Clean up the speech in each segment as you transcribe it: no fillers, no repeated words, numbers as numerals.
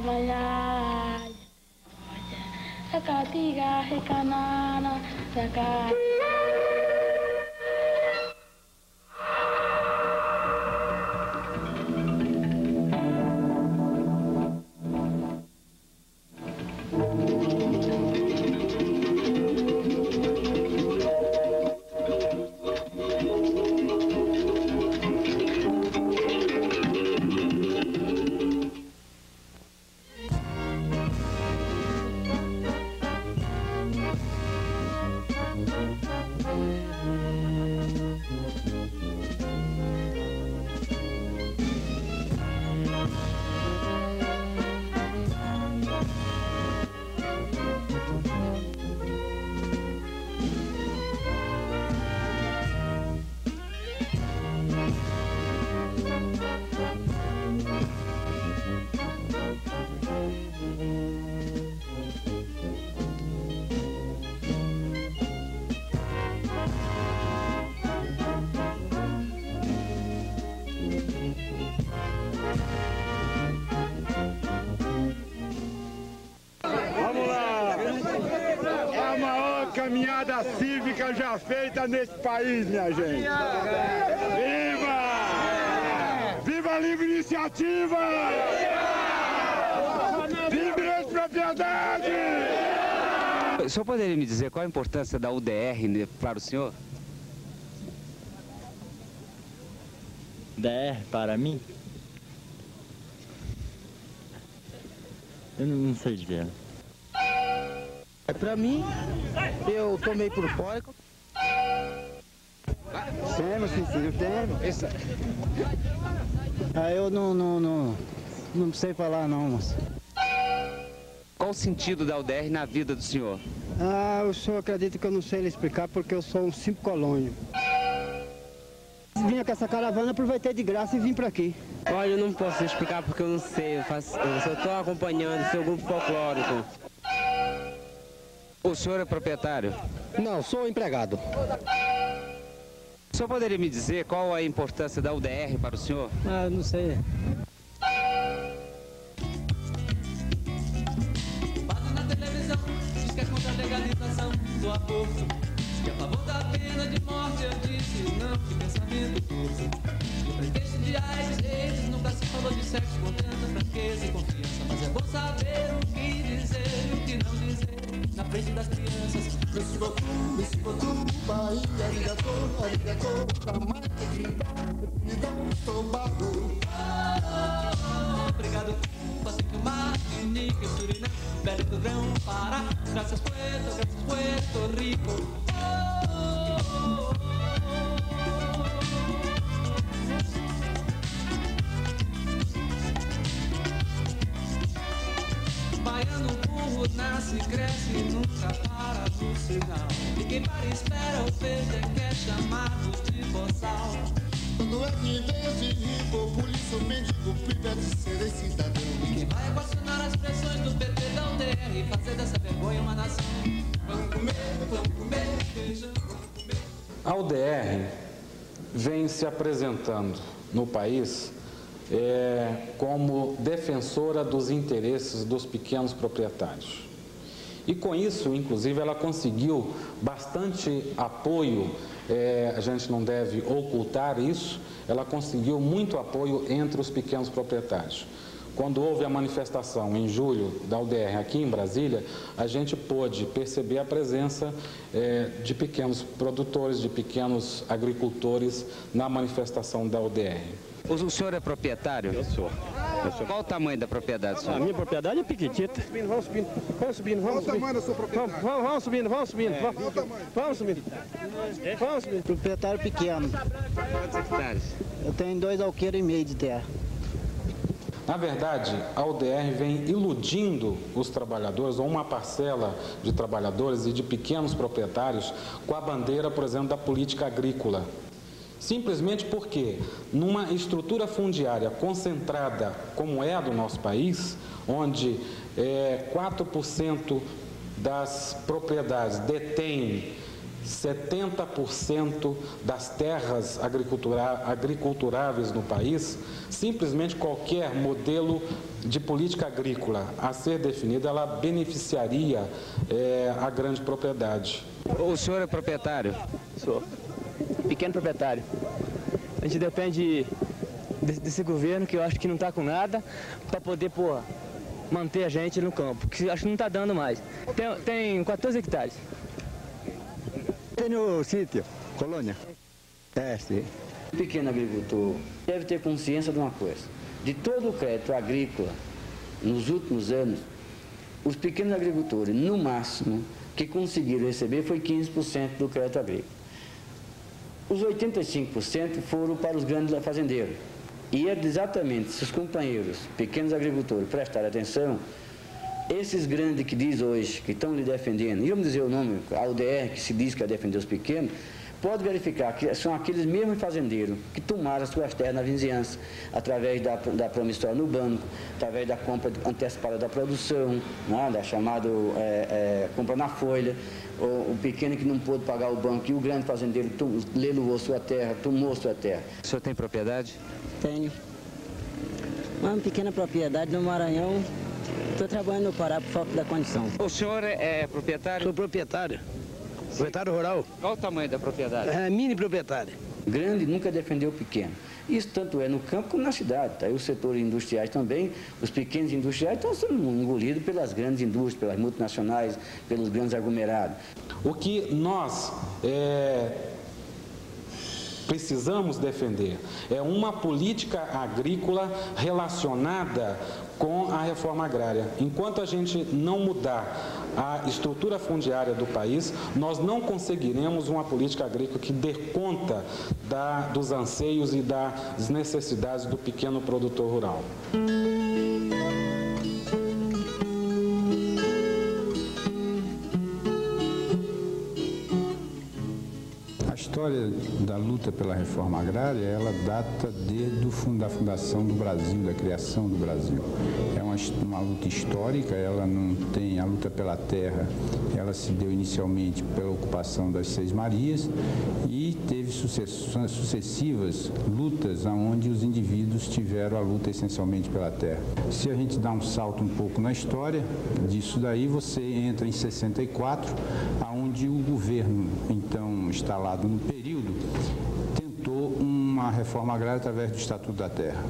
banhar. Sakatiga rekanana, sakatiga. Caminhada cívica já feita nesse país, minha gente. Viva! Viva a livre iniciativa! Viva a propriedade! O senhor poderia me dizer qual a importância da UDR para o senhor? UDR para mim? Eu não sei dizer. Pra mim, eu tomei por fora. Temos, sim, temos. Eu não sei falar não, moço. Qual o sentido da UDR na vida do senhor? O senhor acredita que eu não sei lhe explicar porque eu sou um simples colônio. Vim com essa caravana, aproveitei de graça e vim pra aqui. Olha, eu não posso explicar porque eu não sei, eu só estou acompanhando o seu grupo folclórico. O senhor é proprietário? Não, sou empregado. O senhor poderia me dizer qual a importância da UDR para o senhor? Não sei. Passa na televisão, diz que é contra a legalização do aborto. Diz que é a favor da pena de morte, eu disse não, que pensamento torto. No pretexto de AIDS, nunca se falou de sexo com tanta franqueza e confiança. Mas é bom saber o que dizer e o que não dizer na frente das crianças. Nesse botu, Bahia, arigato, Tobago. Obrigado, Cuba, Santo Martinique, Suriname, Belo Grão, Pará. Graças Puerto Rico. Baiano burro nasce, cresce, nunca para no sinal. E quem para e espera o verde é que é chamado de boçal. Quando é que vem esse rico, polícia, mendigo, priva de ser cidadão. E quem vai equacionar as pressões do PT da UDR e fazer dessa vergonha uma nação. Vamos comer feijão, vamos comer. A UDR vem se apresentando no país como defensora dos interesses dos pequenos proprietários. E com isso, inclusive, ela conseguiu bastante apoio, a gente não deve ocultar isso, ela conseguiu muito apoio entre os pequenos proprietários. Quando houve a manifestação em julho da UDR aqui em Brasília, a gente pôde perceber a presença de pequenos produtores, de pequenos agricultores na manifestação da UDR. O senhor é proprietário? Eu sou. Qual o tamanho da propriedade, senhor? A minha propriedade é pequitita. Vamos subindo. Qual o tamanho da sua propriedade? Vamos subindo. Vamos subindo. Proprietário pequeno. Quantos hectares? Eu tenho 2,5 alqueires de terra. Na verdade, a UDR vem iludindo os trabalhadores, ou uma parcela de trabalhadores e de pequenos proprietários, com a bandeira, por exemplo, da política agrícola. Simplesmente porque, numa estrutura fundiária concentrada como é a do nosso país, onde 4% das propriedades detêm 70% das terras agriculturáveis no país, simplesmente qualquer modelo de política agrícola a ser definida, ela beneficiaria a grande propriedade. O senhor é proprietário? Sou pequeno proprietário. A gente depende desse governo que eu acho que não está com nada para poder, manter a gente no campo, que acho que não está dando mais. Tem 14 hectares. Tenho sítio, colônia. Sim. O pequeno agricultor deve ter consciência de uma coisa. De todo o crédito agrícola, nos últimos anos, os pequenos agricultores, no máximo, que conseguiram receber foi 15% do crédito agrícola. Os 85% foram para os grandes fazendeiros. E é exatamente se os companheiros, pequenos agricultores, prestarem atenção, esses grandes que diz hoje, que estão lhe defendendo, e vamos dizer o nome, a UDR, que se diz que é defender os pequenos, pode verificar que são aqueles mesmos fazendeiros que tomaram as suas terras na vizinhança, através da promissória no banco, através da compra antecipada da produção, da chamada compra na folha, o pequeno que não pôde pagar o banco e o grande fazendeiro leiloou sua terra, tomou sua terra. O senhor tem propriedade? Tenho. Uma pequena propriedade no Maranhão. Estou trabalhando no Pará por falta da condição. O senhor é proprietário? Sou proprietário. Proprietário rural. Qual o tamanho da propriedade? É mini proprietário. Grande nunca defendeu o pequeno. Isso tanto é no campo como na cidade. Tá? E os setores industriais também, os pequenos industriais estão sendo engolidos pelas grandes indústrias, pelas multinacionais, pelos grandes aglomerados. O que nós precisamos defender é uma política agrícola relacionada com a reforma agrária. Enquanto a gente não mudar a estrutura fundiária do país, nós não conseguiremos uma política agrícola que dê conta dos anseios e das necessidades do pequeno produtor rural. A história da luta pela reforma agrária, ela data da fundação do Brasil, da criação do Brasil. É uma luta histórica, ela não tem a luta pela terra, ela se deu inicialmente pela ocupação das Seis Marias e teve sucessivas lutas onde os indivíduos tiveram a luta essencialmente pela terra. Se a gente dá um salto um pouco na história disso daí, você entra em 64, onde o governo, então instalado no período, tentou uma reforma agrária através do Estatuto da Terra.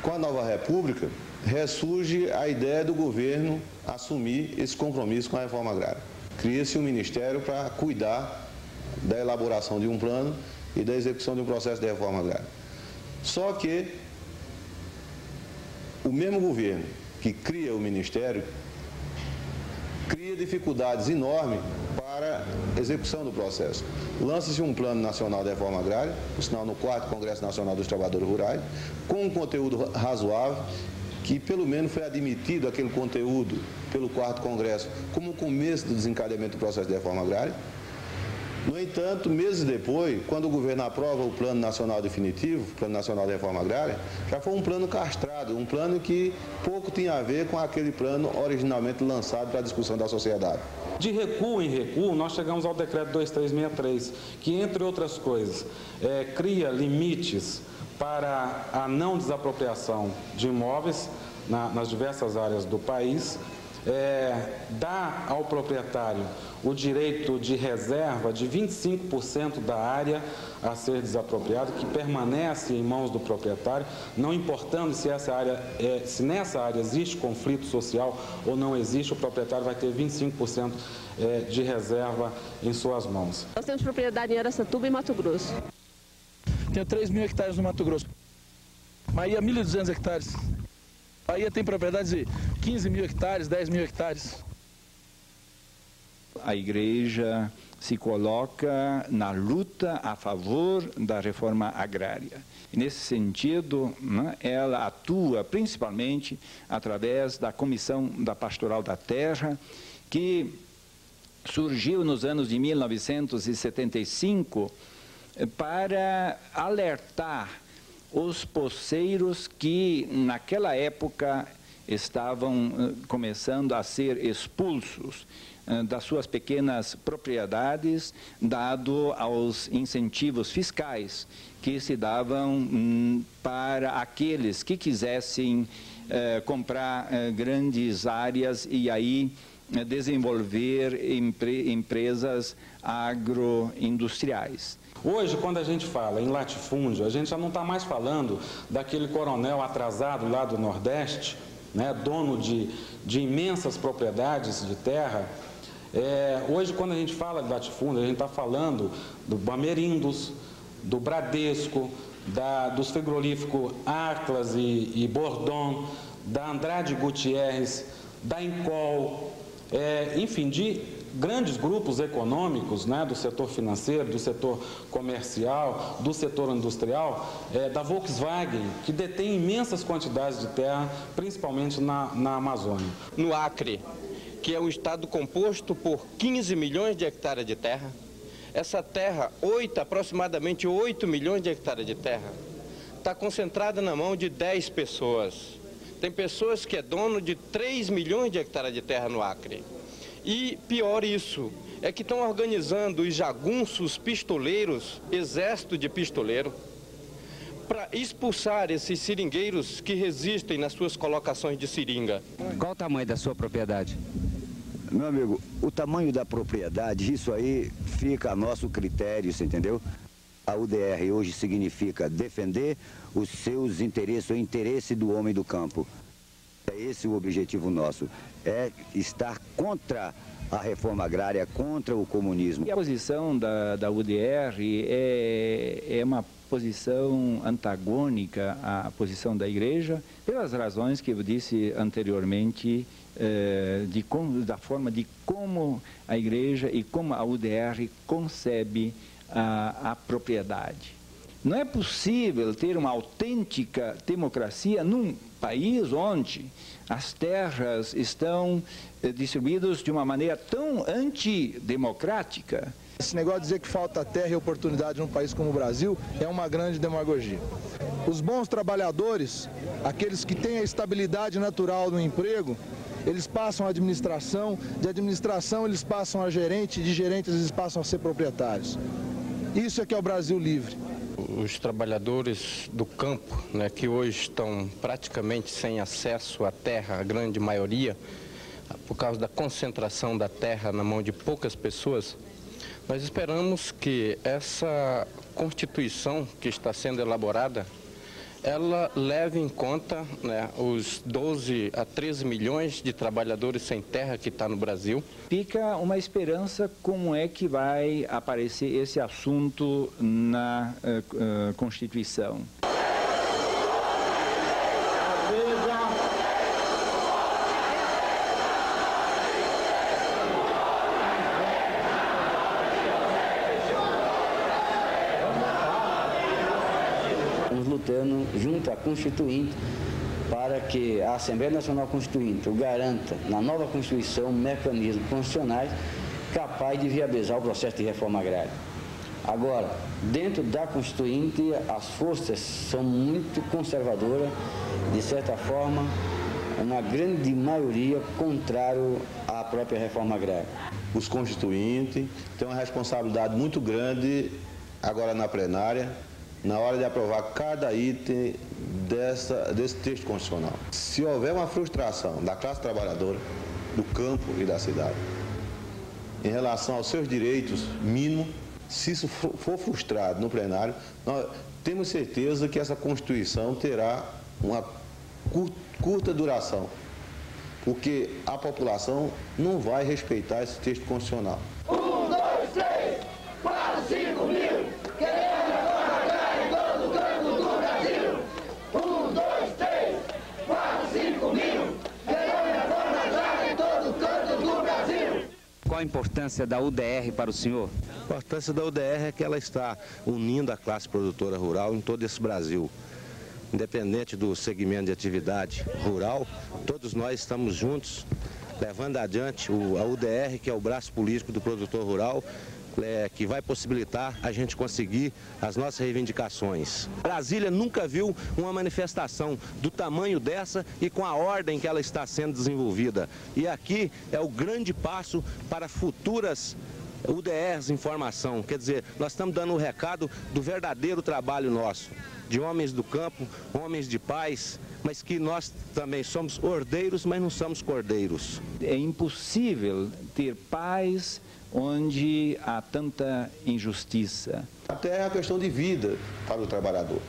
Com a nova República, ressurge a ideia do governo assumir esse compromisso com a reforma agrária. Cria-se um ministério para cuidar da elaboração de um plano e da execução de um processo de reforma agrária. Só que o mesmo governo que cria o ministério cria dificuldades enormes para a execução do processo. Lança-se um Plano Nacional de Reforma Agrária, por sinal no 4º Congresso Nacional dos Trabalhadores Rurais, com um conteúdo razoável, que pelo menos foi admitido aquele conteúdo pelo 4º Congresso como o começo do desencadeamento do processo de reforma agrária. No entanto, meses depois, quando o governo aprova o Plano Nacional Definitivo, o Plano Nacional de Reforma Agrária, já foi um plano castrado, um plano que pouco tinha a ver com aquele plano originalmente lançado para a discussão da sociedade. De recuo em recuo, nós chegamos ao Decreto 2363, que, entre outras coisas, cria limites para a não desapropriação de imóveis nas diversas áreas do país, dá ao proprietário o direito de reserva de 25% da área a ser desapropriada, que permanece em mãos do proprietário, não importando se nessa área existe conflito social ou não existe, o proprietário vai ter 25% de reserva em suas mãos. Nós temos propriedade em Araçatuba e Mato Grosso. Tenho 3.000 hectares no Mato Grosso. Bahia, 1.200 hectares. Bahia tem propriedades de 15.000 hectares, 10.000 hectares. A igreja se coloca na luta a favor da reforma agrária. E nesse sentido, né, ela atua principalmente através da Comissão da Pastoral da Terra, que surgiu nos anos de 1975 para alertar os poceiros que naquela época estavam começando a ser expulsos das suas pequenas propriedades, dado aos incentivos fiscais que se davam para aqueles que quisessem comprar grandes áreas e aí desenvolver empresas agroindustriais. Hoje, quando a gente fala em latifúndio, a gente já não está mais falando daquele coronel atrasado lá do Nordeste, né, dono de imensas propriedades de terra. Hoje, quando a gente fala de latifúndio, a gente está falando do Bamerindos, do Bradesco, dos frigoríficos Atlas e Bordon, da Andrade Gutierrez, da Incol, enfim, de grandes grupos econômicos, né, do setor financeiro, do setor comercial, do setor industrial, da Volkswagen, que detém imensas quantidades de terra, principalmente na Amazônia. No Acre, que é um estado composto por 15 milhões de hectares de terra, essa terra, aproximadamente 8 milhões de hectares de terra, está concentrada na mão de 10 pessoas. Tem pessoas que é dono de 3 milhões de hectares de terra no Acre. E pior isso, é que estão organizando os jagunços pistoleiros, exército de pistoleiro, para expulsar esses seringueiros que resistem nas suas colocações de seringa. Qual o tamanho da sua propriedade? Meu amigo, o tamanho da propriedade, isso aí fica a nosso critério, você entendeu? A UDR hoje significa defender os seus interesses, o interesse do homem do campo. É esse o objetivo nosso, é estar contra a reforma agrária, contra o comunismo. E a posição da UDR é uma posição antagônica à posição da Igreja, pelas razões que eu disse anteriormente, da forma de como a Igreja e como a UDR concebe a propriedade. Não é possível ter uma autêntica democracia num país onde as terras estão distribuídas de uma maneira tão antidemocrática. Esse negócio de dizer que falta terra e oportunidade num país como o Brasil é uma grande demagogia. Os bons trabalhadores, aqueles que têm a estabilidade natural do emprego, eles passam a administração, de administração eles passam a gerente, de gerente eles passam a ser proprietários. Isso é que é o Brasil livre. Os trabalhadores do campo, né, que hoje estão praticamente sem acesso à terra, a grande maioria, por causa da concentração da terra na mão de poucas pessoas, nós esperamos que essa Constituição que está sendo elaborada, ela leve em conta, né, os 12 a 13 milhões de trabalhadores sem terra que está no Brasil. Fica uma esperança como é que vai aparecer esse assunto na Constituição. Lutando junto à Constituinte para que a Assembleia Nacional Constituinte garanta na nova Constituição mecanismos constitucionais capazes de viabilizar o processo de reforma agrária. Agora, dentro da Constituinte, as forças são muito conservadoras, de certa forma, uma grande maioria contrário à própria reforma agrária. Os constituintes têm uma responsabilidade muito grande agora na plenária, na hora de aprovar cada item desse texto constitucional. Se houver uma frustração da classe trabalhadora, do campo e da cidade, em relação aos seus direitos mínimos, se isso for frustrado no plenário, nós temos certeza que essa Constituição terá uma curta duração, porque a população não vai respeitar esse texto constitucional. 1, 2, 3, 4, 5 mil, queremos reforma agrária em todo canto do Brasil. 1, 2, 3, 4, 5 mil, queremos reforma agrária em todo canto do Brasil. Qual a importância da UDR para o senhor? A importância da UDR é que ela está unindo a classe produtora rural em todo esse Brasil. Independente do segmento de atividade rural, todos nós estamos juntos, levando adiante a UDR, que é o braço político do produtor rural, que vai possibilitar a gente conseguir as nossas reivindicações. Brasília nunca viu uma manifestação do tamanho dessa e com a ordem que ela está sendo desenvolvida. E aqui é o grande passo para futuras UDRs em formação, quer dizer, nós estamos dando o recado do verdadeiro trabalho nosso, de homens do campo, homens de paz, mas que nós também somos ordeiros, mas não somos cordeiros. É impossível ter paz onde há tanta injustiça. A terra é uma questão de vida para o trabalhador.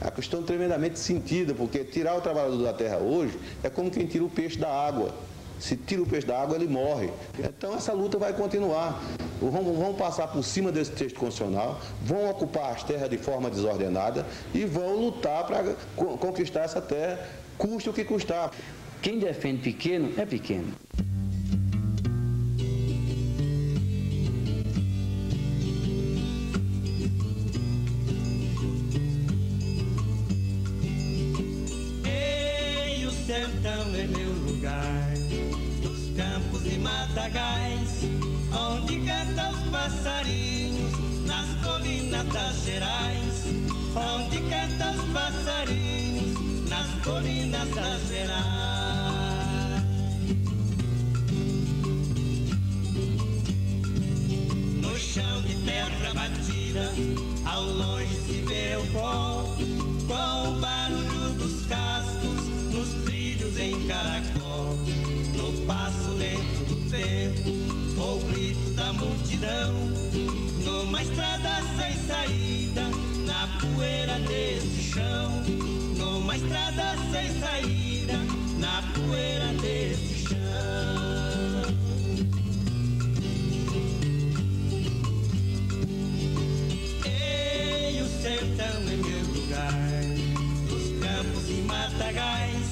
É uma questão tremendamente sentida, porque tirar o trabalhador da terra hoje é como quem tira o peixe da água. Se tira o peixe da água, ele morre. Então essa luta vai continuar. Vão passar por cima desse texto constitucional, vão ocupar as terras de forma desordenada e vão lutar para conquistar essa terra, custe o que custar. Quem defende pequeno é pequeno. Ei, o sertão é meu lugar, dos campos e matagais, onde cantam os passarinhos, nas colinas das Gerais, onde cantam os passarinhos, nas colinas das Gerais. No chão de terra batida, ao longe se vê o pó, com o barulho dos cascos, nos trilhos em caracol, no passo lento do tempo, o grito da multidão, numa estrada sem saída, na poeira desse chão, numa estrada sem saída, na poeira desse chão. Ei, o sertão é meu lugar, dos campos e matagais,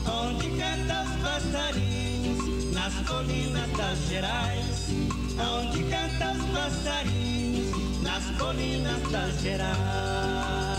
onde cantam os passarinhos, nas colinas das Gerais, onde cantam os passarinhos, nas colinas das Gerais.